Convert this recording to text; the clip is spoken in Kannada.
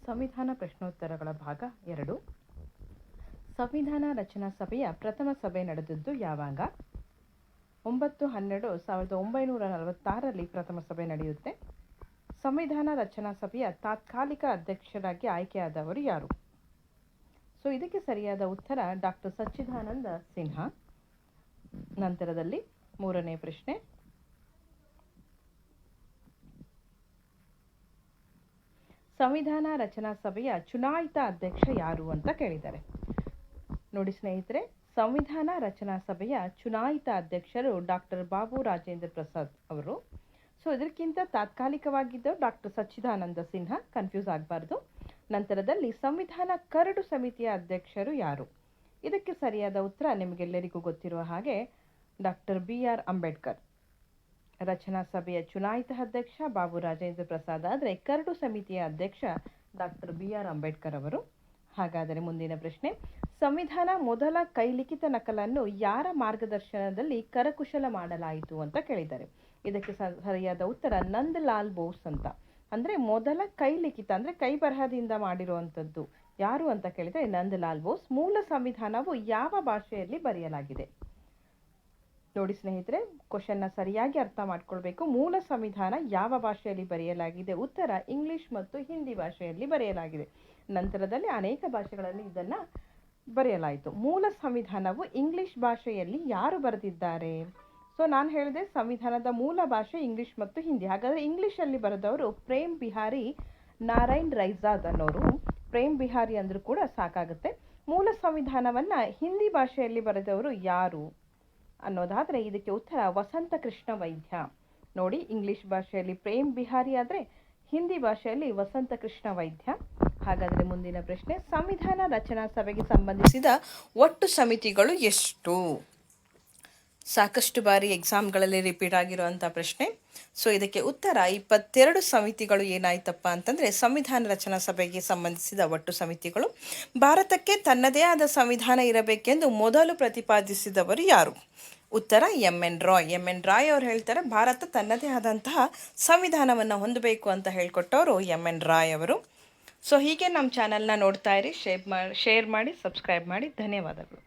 ಸಂವಿಧಾನ ಪ್ರಶ್ನೋತ್ತರಗಳ ಭಾಗ 2. ಸಂವಿಧಾನ ರಚನಾ ಸಭೆಯ ಪ್ರಥಮ ಸಭೆ ನಡೆದದ್ದು ಯಾವಾಗ? 9/12/1946 ಪ್ರಥಮ ಸಭೆ ನಡೆಯುತ್ತೆ. ಸಂವಿಧಾನ ರಚನಾ ಸಭೆಯ ತಾತ್ಕಾಲಿಕ ಅಧ್ಯಕ್ಷರಾಗಿ ಆಯ್ಕೆಯಾದವರು ಯಾರು? ಸೊ ಇದಕ್ಕೆ ಸರಿಯಾದ ಉತ್ತರ ಡಾಕ್ಟರ್ ಸಚ್ಚಿದಾನಂದ ಸಿನ್ಹಾ. ನಂತರದಲ್ಲಿ ಮೂರನೇ ಪ್ರಶ್ನೆ, ಸಂವಿಧಾನ ರಚನಾ ಸಭೆಯ ಚುನಾಯಿತ ಅಧ್ಯಕ್ಷ ಯಾರು ಅಂತ ಕೇಳಿದ್ದಾರೆ. ನೋಡಿ ಸ್ನೇಹಿತರೆ, ಸಂವಿಧಾನ ರಚನಾ ಸಭೆಯ ಚುನಾಯಿತ ಅಧ್ಯಕ್ಷರು ಡಾಕ್ಟರ್ ಬಾಬು ರಾಜೇಂದ್ರ ಪ್ರಸಾದ್ ಅವರು. ಸೊ ಇದಕ್ಕಿಂತ ತಾತ್ಕಾಲಿಕವಾಗಿದ್ದು ಡಾಕ್ಟರ್ ಸಚ್ಚಿದಾನಂದ ಸಿನ್ಹಾ, ಕನ್ಫ್ಯೂಸ್ ಆಗಬಾರ್ದು. ನಂತರದಲ್ಲಿ ಸಂವಿಧಾನ ಕರಡು ಸಮಿತಿಯ ಅಧ್ಯಕ್ಷರು ಯಾರು? ಇದಕ್ಕೆ ಸರಿಯಾದ ಉತ್ತರ ನಿಮಗೆಲ್ಲರಿಗೂ ಗೊತ್ತಿರುವ ಹಾಗೆ ಡಾಕ್ಟರ್ BR ಅಂಬೇಡ್ಕರ್. ರಚನಾ ಸಭೆಯ ಚುನಾಯಿತ ಅಧ್ಯಕ್ಷ ಬಾಬು ರಾಜೇಂದ್ರ ಪ್ರಸಾದ್ ಆದರೆ ಕರಡು ಸಮಿತಿಯ ಅಧ್ಯಕ್ಷ ಡಾಕ್ಟರ್ BR ಅಂಬೇಡ್ಕರ್ ಅವರು. ಹಾಗಾದರೆ ಮುಂದಿನ ಪ್ರಶ್ನೆ, ಸಂವಿಧಾನ ಮೊದಲ ಕೈಲಿಖಿತ ನಕಲನ್ನು ಯಾರ ಮಾರ್ಗದರ್ಶನದಲ್ಲಿ ಕರಕುಶಲ ಮಾಡಲಾಯಿತು ಅಂತ ಕೇಳಿದ್ದಾರೆ. ಇದಕ್ಕೆ ಸರಿಯಾದ ಉತ್ತರ ನಂದಲಾಲ್ ಬೋಸ್ ಅಂತ. ಅಂದರೆ ಮೊದಲ ಕೈಲಿಖಿತ ಅಂದರೆ ಕೈ ಬರಹದಿಂದ ಮಾಡಿರುವಂಥದ್ದು ಯಾರು ಅಂತ ಕೇಳಿದರೆ ನಂದಲಾಲ್ ಬೋಸ್. ಮೂಲ ಸಂವಿಧಾನವು ಯಾವ ಭಾಷೆಯಲ್ಲಿ ಬರೆಯಲಾಗಿದೆ? ನೋಡಿ ಸ್ನೇಹಿತರೆ, ಕ್ವಶನ್ನ ಸರಿಯಾಗಿ ಅರ್ಥ ಮಾಡ್ಕೊಳ್ಬೇಕು. ಮೂಲ ಸಂವಿಧಾನ ಯಾವ ಭಾಷೆಯಲ್ಲಿ ಬರೆಯಲಾಗಿದೆ? ಉತ್ತರ ಇಂಗ್ಲಿಷ್ ಮತ್ತು ಹಿಂದಿ ಭಾಷೆಯಲ್ಲಿ ಬರೆಯಲಾಗಿದೆ. ನಂತರದಲ್ಲಿ ಅನೇಕ ಭಾಷೆಗಳಲ್ಲಿ ಇದನ್ನು ಬರೆಯಲಾಯಿತು. ಮೂಲ ಸಂವಿಧಾನವು ಇಂಗ್ಲಿಷ್ ಭಾಷೆಯಲ್ಲಿ ಯಾರು ಬರೆದಿದ್ದಾರೆ? ಸೊ ನಾನು ಹೇಳಿದೆ ಸಂವಿಧಾನದ ಮೂಲ ಭಾಷೆ ಇಂಗ್ಲಿಷ್ ಮತ್ತು ಹಿಂದಿ. ಹಾಗಾದರೆ ಇಂಗ್ಲಿಷಲ್ಲಿ ಬರೆದವರು ಪ್ರೇಮ್ ಬಿಹಾರಿ ನಾರಾಯಣ್ ರೈಜಾದ್ ಅನ್ನೋರು. ಪ್ರೇಮ್ ಬಿಹಾರಿ ಅಂದರೂ ಕೂಡ ಸಾಕಾಗುತ್ತೆ. ಮೂಲ ಸಂವಿಧಾನವನ್ನು ಹಿಂದಿ ಭಾಷೆಯಲ್ಲಿ ಬರೆದವರು ಯಾರು ಅನ್ನೋದಾದರೆ ಇದಕ್ಕೆ ಉತ್ತರ ವಸಂತ ಕೃಷ್ಣ ವೈದ್ಯ. ನೋಡಿ, ಇಂಗ್ಲಿಷ್ ಭಾಷೆಯಲ್ಲಿ ಪ್ರೇಮ್ ಬಿಹಾರಿ ಆದರೆ ಹಿಂದಿ ಭಾಷೆಯಲ್ಲಿ ವಸಂತ ಕೃಷ್ಣ ವೈದ್ಯ. ಹಾಗಾದರೆ ಮುಂದಿನ ಪ್ರಶ್ನೆ, ಸಂವಿಧಾನ ರಚನಾ ಸಭೆಗೆ ಸಂಬಂಧಿಸಿದ ಒಟ್ಟು ಸಮಿತಿಗಳು ಎಷ್ಟು? ಸಾಕಷ್ಟು ಬಾರಿ ಎಕ್ಸಾಮ್ಗಳಲ್ಲಿ ರಿಪೀಟ್ ಆಗಿರುವಂಥ ಪ್ರಶ್ನೆ. ಸೊ ಇದಕ್ಕೆ ಉತ್ತರ 22 ಸಮಿತಿಗಳು ಏನಾಯ್ತಪ್ಪ ಅಂತಂದರೆ ಸಂವಿಧಾನ ರಚನಾ ಸಭೆಗೆ ಸಂಬಂಧಿಸಿದ ಒಟ್ಟು ಸಮಿತಿಗಳು. ಭಾರತಕ್ಕೆ ತನ್ನದೇ ಆದ ಸಂವಿಧಾನ ಇರಬೇಕೆಂದು ಮೊದಲು ಪ್ರತಿಪಾದಿಸಿದವರು ಯಾರು? ಉತ್ತರ MN ರಾಯ್. MN ರಾಯ್ ಅವರು ಹೇಳ್ತಾರೆ ಭಾರತ ತನ್ನದೇ ಆದಂತಹ ಸಂವಿಧಾನವನ್ನು ಹೊಂದಬೇಕು ಅಂತ ಹೇಳ್ಕೊಟ್ಟವರು MN ರಾಯ್ ಅವರು. ಸೊ ಹೀಗೆ ನಮ್ಮ ಚಾನಲ್ನ ನೋಡ್ತಾ ಇರಿ, ಶೇರ್ ಮಾಡಿ, ಸಬ್ಸ್ಕ್ರೈಬ್ ಮಾಡಿ. ಧನ್ಯವಾದಗಳು.